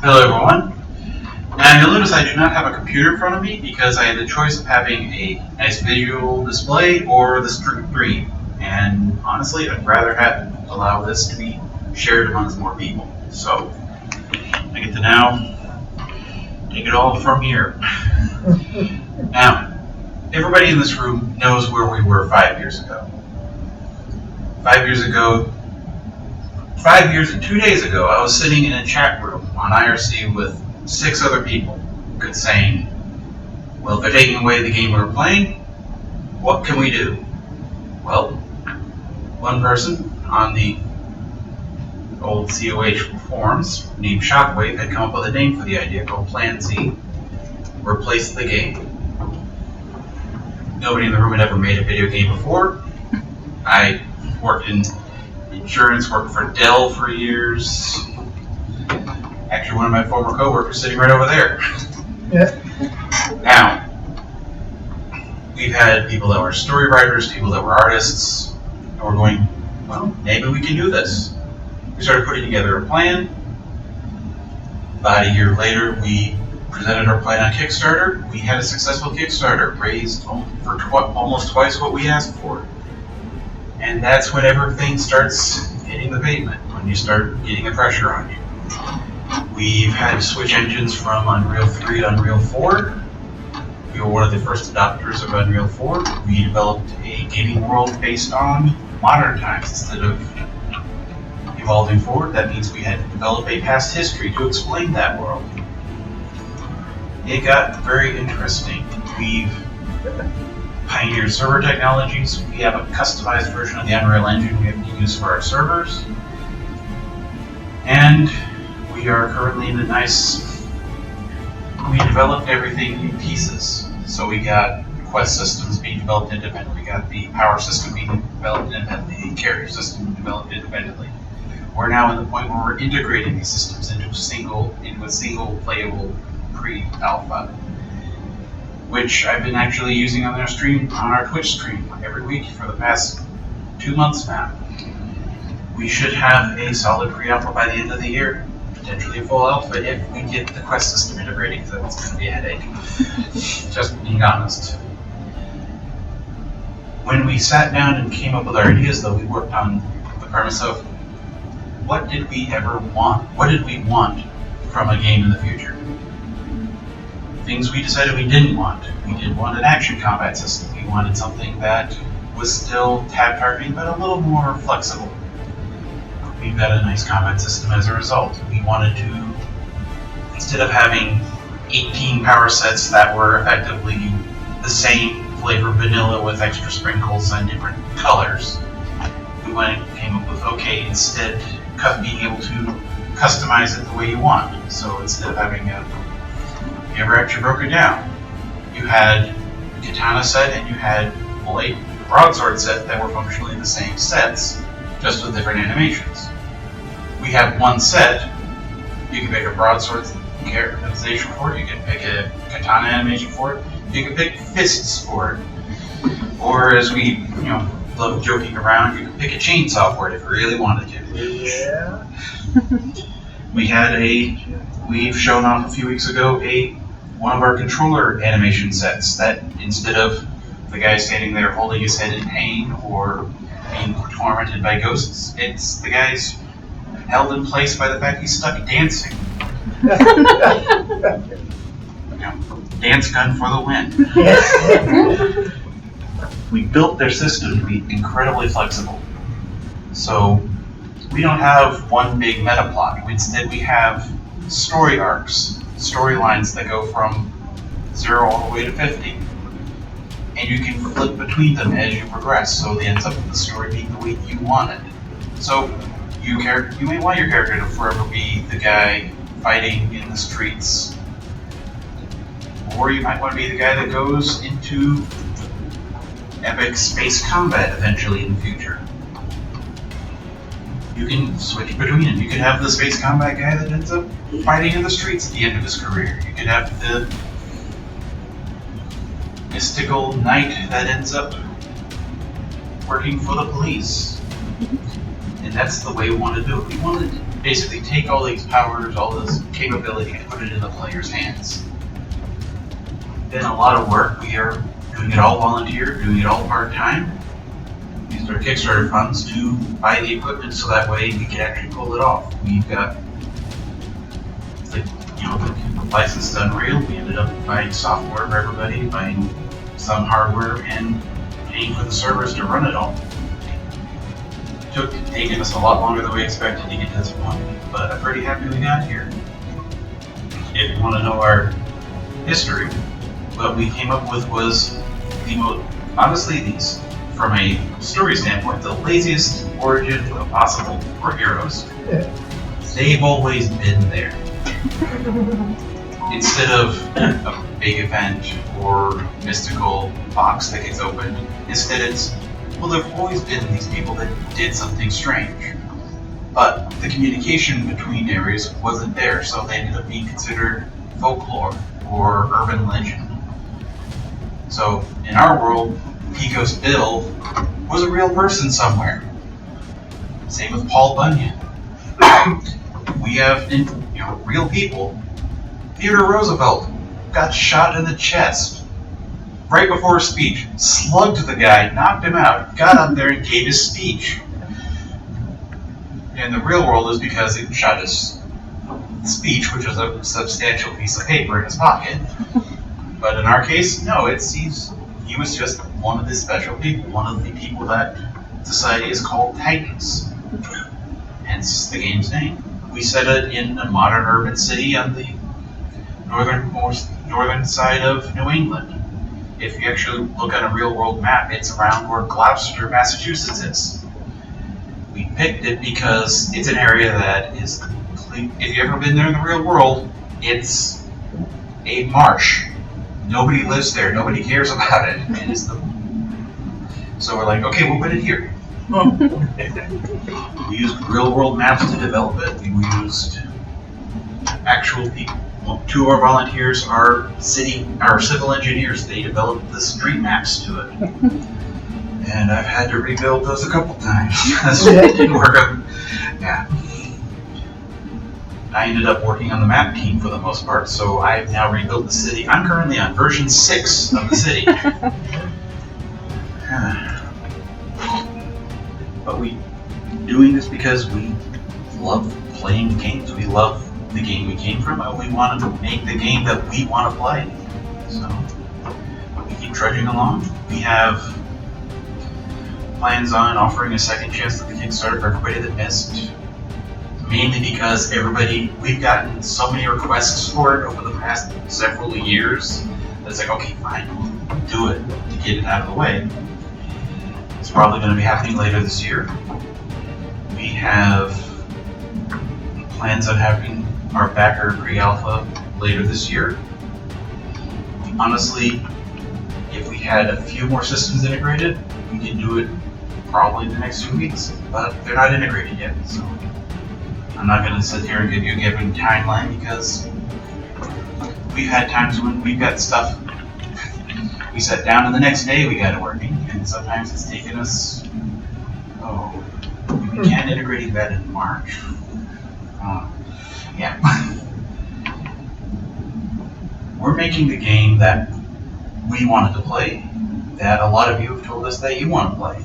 Hello everyone. Now you'll notice I do not have a computer in front of me because I had the choice of having a nice visual display or the stream. And honestly, I'd rather allow this to be shared amongst more people. So I get to now take it all from here. Now, everybody in this room knows where we were 5 years ago. 5 years ago, 5 years and 2 days ago, I was sitting in a chat room on IRC with 6 other people, saying, well, if they're taking away the game we were playing, what can we do? Well, one person on the old COH forums named Shockwave had come up with a name for the idea called Plan Z. Replace the game. Nobody in the room had ever made a video game before. I worked in insurance, worked for Dell for years. Actually, one of my former coworkers sitting right over there. Yeah. Now, we've had people that were story writers, people that were artists, and we're going, well, maybe we can do this. We started putting together a plan. About a year later, we presented our plan on Kickstarter. We had a successful Kickstarter, raised for almost twice what we asked for. And that's when everything starts hitting the pavement, when you start getting the pressure on you. We've had to switch engines from Unreal 3 to Unreal 4. We were one of the first adopters of Unreal 4. We developed a gaming world based on modern times instead of evolving forward. That means we had to develop a past history to explain that world. It got very interesting. We've pioneered server technologies. We have a customized version of the Unreal Engine we have to use for our servers. And we are currently in we developed everything in pieces. So we got quest systems being developed independently. We got the power system being developed independently, the carrier system developed independently. We're now in the point where we're integrating these systems into a single playable pre-alpha, which I've been actually using on our Twitch stream every week for the past 2 months now. We should have a solid pre-alpha by the end of the year, potentially a full alpha if we get the quest system integrated, because that's going to be a headache. Just being honest. When we sat down and came up with our ideas, though, we worked on the premise of what did we ever want? What did we want from a game in the future? Things we decided we didn't want. We didn't want an action combat system. We wanted something that was still tab targeting, but a little more flexible. We've got a nice combat system as a result. We wanted to, instead of having 18 power sets that were effectively the same flavor vanilla with extra sprinkles and different colors, we came up with, okay, instead being able to customize it the way you want. So instead of having you ever actually broke it down, you had katana set and you had broadsword set that were functionally the same sets, just with different animations. We have one set. You can pick a broadsword animation for it, you can pick a katana animation for it, you can pick fists for it. Or as we love joking around, you can pick a chainsaw for it if you really wanted to. Yeah. We've shown off a few weeks ago one of our controller animation sets that instead of the guy standing there holding his head in pain or being tormented by ghosts, it's the guy's held in place by the fact he's stuck dancing. Dance gun for the win. We built their system to be incredibly flexible. So we don't have one big meta plot. Instead, we have story arcs, storylines that go from 0 all the way to 50. And you can flip between them as you progress, so it ends up with the story being the way you want it. So you may want your character to forever be the guy fighting in the streets, or you might want to be the guy that goes into epic space combat eventually in the future. You can switch between them. You could have the space combat guy that ends up fighting in the streets at the end of his career. You could have the mystical knight that ends up working for the police. And that's the way we want to do it. We want to basically take all these powers, all this capability, and put it in the player's hands. Been a lot of work. We are doing it all volunteer, doing it all part-time. Used our Kickstarter funds to buy the equipment so that way we can actually pull it off. We've got the license to Unreal. We ended up buying software for everybody, buying some hardware, and paying for the servers to run it all. Taken us a lot longer than we expected to get to this point, but I'm pretty happy we got here. If you want to know our history, what we came up with was the most, honestly, these, from a story standpoint, the laziest origin possible for heroes. Yeah. They've always been there. Instead of a big event or mystical box that gets opened, instead it's, well, there have always been these people that did something strange. But the communication between areas wasn't there, so they ended up being considered folklore or urban legend. So in our world, Pecos Bill was a real person somewhere. Same with Paul Bunyan. We have real people. Theodore Roosevelt got shot in the chest right before his speech, slugged the guy, knocked him out, got up there and gave his speech. In the real world is because he shot his speech, which was a substantial piece of paper in his pocket. But in our case, no, he was just one of the special people, one of the people that society is called Titans. Hence the game's name. We set it in a modern urban city on the northern side of New England. If you actually look at a real world map, it's around where Gloucester, Massachusetts is. We picked it because it's an area that is, if you've ever been there in the real world, it's a marsh. Nobody lives there, nobody cares about it. So we're like, okay, we'll put it here. We used real world maps to develop it. We used actual people. Well, two of our volunteers are civil engineers. They developed the street maps to it. And I've had to rebuild those a couple times. It didn't work out. Yeah. I ended up working on the map team for the most part, so I've now rebuilt the city. I'm currently on version 6 of the city. But we doing this because we love playing games. We love the game we came from, and we wanted to make the game that we want to play. So we keep trudging along. We have plans on offering a second chance at the Kickstarter for everybody that missed. Mainly because we've gotten so many requests for it over the past several years that it's like, okay, fine, we'll do it to get it out of the way. It's probably going to be happening later this year. We have plans on having our backer pre-alpha later this year. Honestly, if we had a few more systems integrated, we could do it probably in the next 2 weeks, but they're not integrated yet, so I'm not going to sit here and give you a given timeline because we've had times when we've got stuff we sat down and the next day we got it working, and sometimes it's taken us, we began integrating that in March. Yeah. We're making the game that we wanted to play, that a lot of you have told us that you want to play.